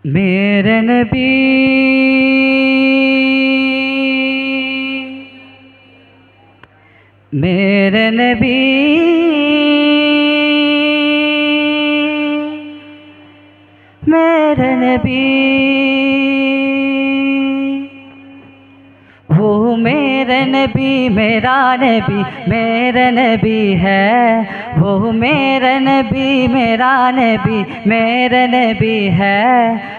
मेरे नबी मेरे नबी मेरे नबी वो मेरे नबी मेरा नबी मेरा नबी है। वो मेरा नबी मेरा नबी मेरा नबी है।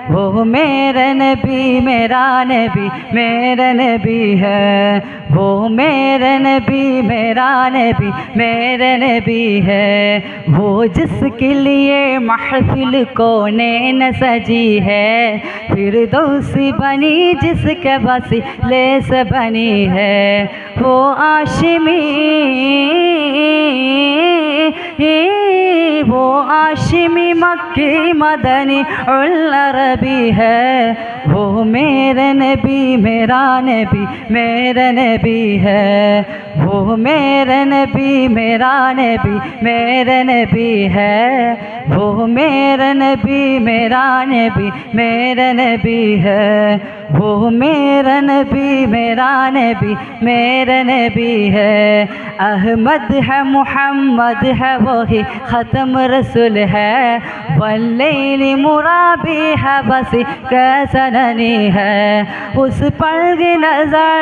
वो मेरा नबी मेरा नबी मेरा नबी है। वो मेरा नबी मेरा नबी मेरा नबी है। वो जिसके लिए महफिल कोने न सजी है, फिरदौसी बनी जिसके वसीले से बनी है। वो आशिमी वो आशिमी मक्की मदनी उल अरबी है। वो मेरा नबी मेरा नबी मेरा नबी है। वो मेरा नबी मेरा नबी मेरा नबी है। वो मेरा नबी मेरा नबी मेरा नबी है। वो मेरा नबी मेरा नबी मेरा नबी है। अहमद है मोहम्मद है वही ख़त्म रसूल है। वल्लैली मुराबी है बस कैसा नहीं है। उस पर की नज़र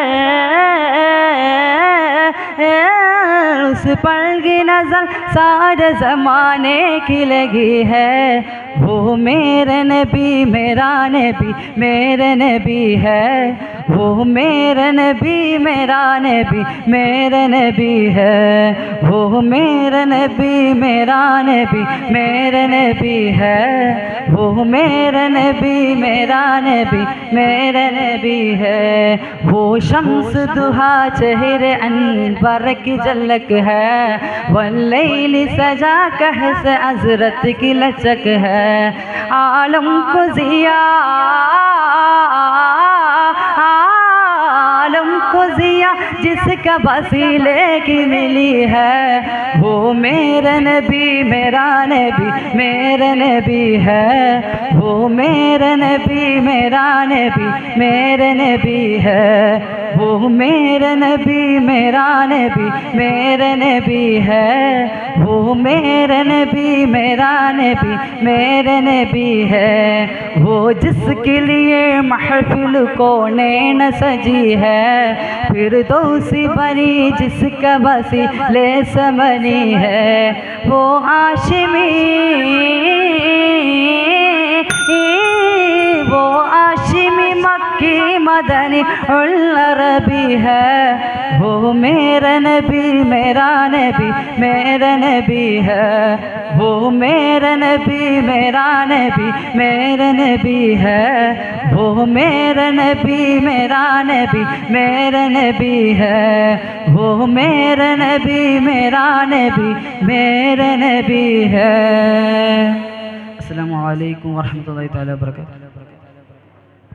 उस पर की नज़र सारे ज़माने की लगी है। वो मेरा नबी मेरा नबी मेरा नबी है। वो मेरा नबी मेरा नबी मेरा नबी है। वो मेरा नबी मेरा नबी मेरा नबी है। वो मेरा नबी मेरा नबी मेरा नबी है। वो शम्स दुहा चेहरे अनवर की झलक है। वल्लैली सजा कहस हज़रत की लचक है। आलम को ज़िया जिसका वसीले की मिली है। वो मेरा नबी मेरा नबी मेरा नबी है। वो मेरा नबी मेरा नबी मेरा नबी है। वो मेरा नबी मेरा नबी मेरा नबी है। वो मेरा नबी मेरा नबी मेरा नबी है। वो जिसके लिए महफिल कोने न सजी है, फिरदौसी बनी जिसका वसीले से बनी है। वो हाशिमी मक्की मदनी उल अरबी है। वो मेरा नबी मेरा नबी मेरा नबी है। वो मेरा नबी मेरा नबी मेरा नबी है। वो मेरा नबी मेरा नबी मेरा नबी है। वो मेरा नबी मेरा नबी मेरा नबी है। अस्सलामु अलैकुम वरहमतुल्लाहि तआला वबरकातुहू।